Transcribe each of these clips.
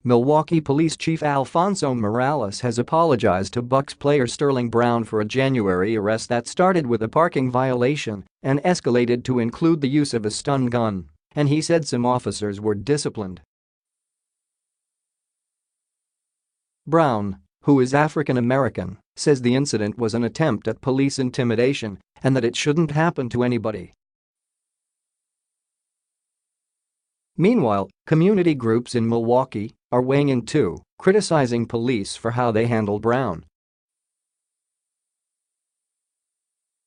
Milwaukee Police Chief Alfonso has apologized to Bucks player Sterling Brown for a January arrest that started with a parking violation and escalated to include the use of a stun gun, and he said some officers were disciplined. Brown, who is African American, says the incident was an attempt at police intimidation and that it shouldn't happen to anybody. Meanwhile, community groups in Milwaukee are weighing in too, criticizing police for how they handled Brown.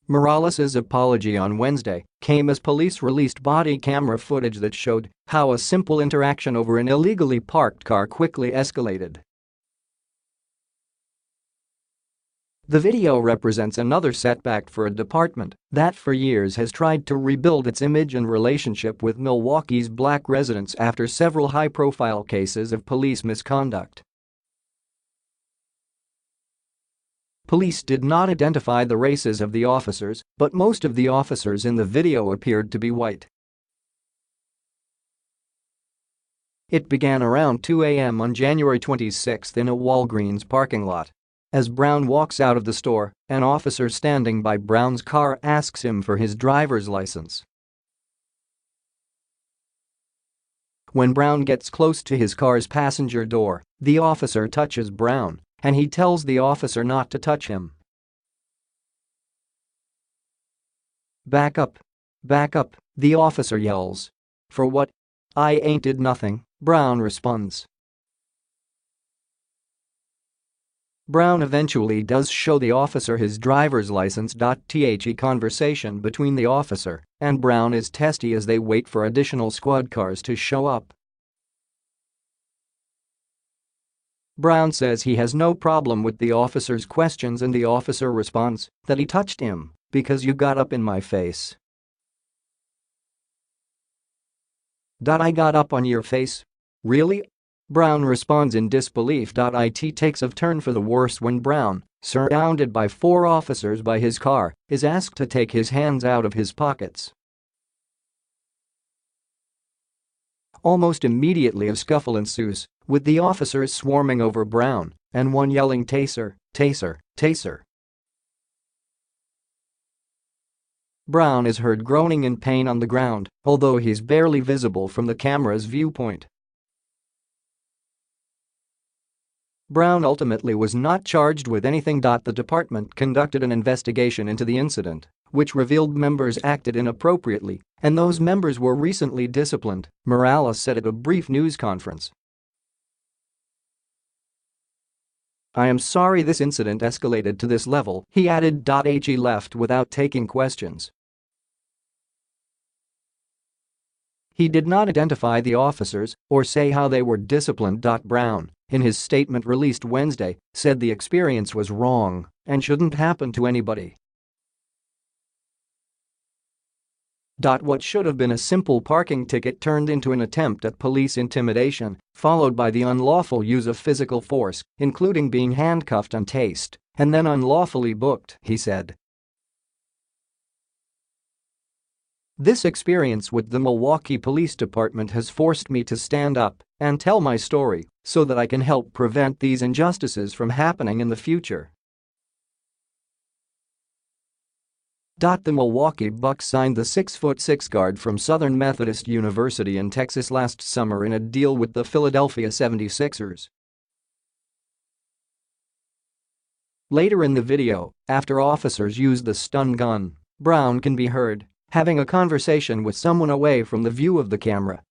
Morales' apology on Wednesday came as police released body camera footage that showed how a simple interaction over an illegally parked car quickly escalated. The video represents another setback for a department that for years has tried to rebuild its image and relationship with Milwaukee's black residents after several high-profile cases of police misconduct. Police did not identify the races of the officers, but most of the officers in the video appeared to be white. It began around 2 a.m. on January 26 in a Walgreens parking lot. As Brown walks out of the store, an officer standing by Brown's car asks him for his driver's license. When Brown gets close to his car's passenger door, the officer touches Brown, and he tells the officer not to touch him. "Back up. Back up," the officer yells. "For what? I ain't did nothing," Brown responds. Brown eventually does show the officer his driver's license. The conversation between the officer and Brown is testy as they wait for additional squad cars to show up. Brown says he has no problem with the officer's questions and the officer responds that he touched him because you got up in my face. "I got up on your face? Really?" Brown responds in disbelief. It takes a turn for the worse when Brown, surrounded by 4 officers by his car, is asked to take his hands out of his pockets. Almost immediately a scuffle ensues, with the officers swarming over Brown and one yelling "Taser, taser, taser." Brown is heard groaning in pain on the ground, although he's barely visible from the camera's viewpoint. Brown ultimately was not charged with anything. The department conducted an investigation into the incident, which revealed members acted inappropriately, and those members were recently disciplined, Morales said at a brief news conference. "I am sorry this incident escalated to this level," he added. He left without taking questions. He did not identify the officers or say how they were disciplined. Brown, in his statement released Wednesday, said the experience was wrong and shouldn't happen to anybody. What should have been a simple parking ticket turned into an attempt at police intimidation, followed by the unlawful use of physical force, including being handcuffed and tased, and then unlawfully booked, he said. "This experience with the Milwaukee Police Department has forced me to stand up and tell my story so that I can help prevent these injustices from happening in the future." The Milwaukee Bucks signed the 6'6" guard from Southern Methodist University in Texas last summer in a deal with the Philadelphia 76ers. Later in the video, after officers used the stun gun, Brown can be heard having a conversation with someone away from the view of the camera.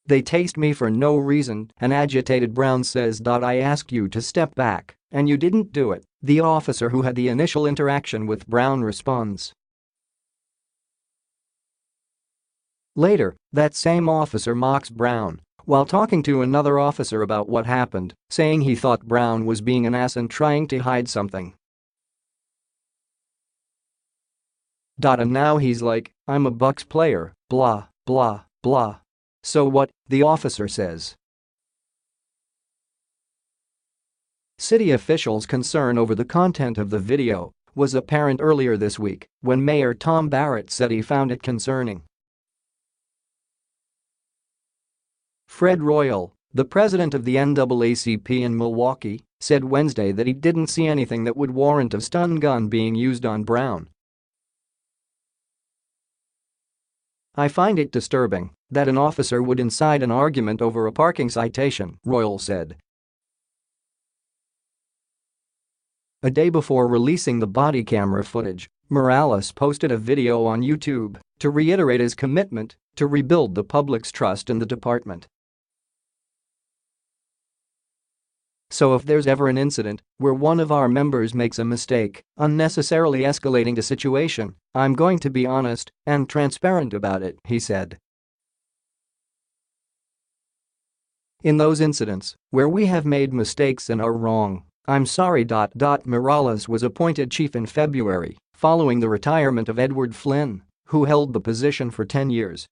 "They tased me for no reason," an agitated Brown says. "I asked you to step back, and you didn't do it," the officer who had the initial interaction with Brown responds. Later, that same officer mocks Brown while talking to another officer about what happened, saying he thought Brown was being an ass and trying to hide something. And now he's like, "I'm a Bucks player, blah, blah, blah." "So what?" the officer says. City officials' concern over the content of the video was apparent earlier this week when Mayor Tom Barrett said he found it concerning. Fred Royal, the president of the NAACP in Milwaukee, said Wednesday that he didn't see anything that would warrant a stun gun being used on Brown. "I find it disturbing that an officer would incite an argument over a parking citation," Royal said. A day before releasing the body camera footage, Morales posted a video on YouTube to reiterate his commitment to rebuild the public's trust in the department. "So if there's ever an incident where one of our members makes a mistake, unnecessarily escalating the situation, I'm going to be honest and transparent about it," he said. "In those incidents where we have made mistakes and are wrong, I'm sorry." Morales was appointed chief in February, following the retirement of Edward Flynn, who held the position for 10 years.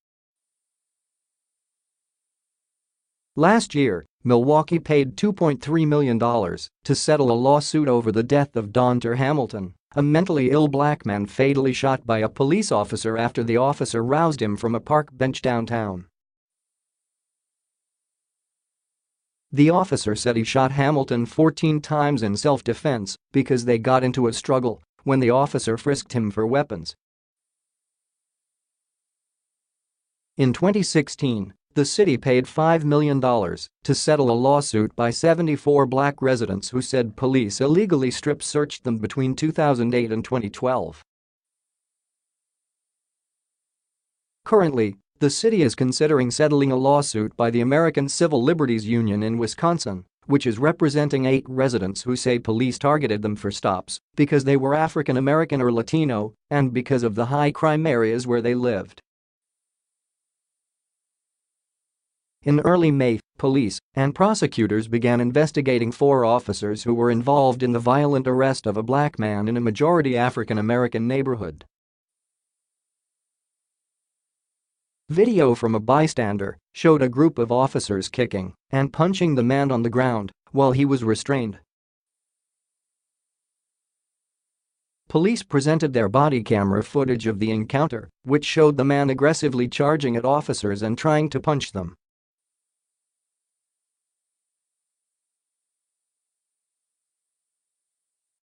Last year, Milwaukee paid $2.3 million to settle a lawsuit over the death of Donter Hamilton, a mentally ill black man fatally shot by a police officer after the officer roused him from a park bench downtown. The officer said he shot Hamilton 14 times in self-defense because they got into a struggle when the officer frisked him for weapons. In 2016, the city paid $5 million to settle a lawsuit by 74 black residents who said police illegally strip-searched them between 2008 and 2012. Currently, the city is considering settling a lawsuit by the American Civil Liberties Union in Wisconsin, which is representing 8 residents who say police targeted them for stops because they were African American or Latino and because of the high crime areas where they lived. In early May, police and prosecutors began investigating 4 officers who were involved in the violent arrest of a black man in a majority African American neighborhood. Video from a bystander showed a group of officers kicking and punching the man on the ground while he was restrained. Police presented their body camera footage of the encounter, which showed the man aggressively charging at officers and trying to punch them.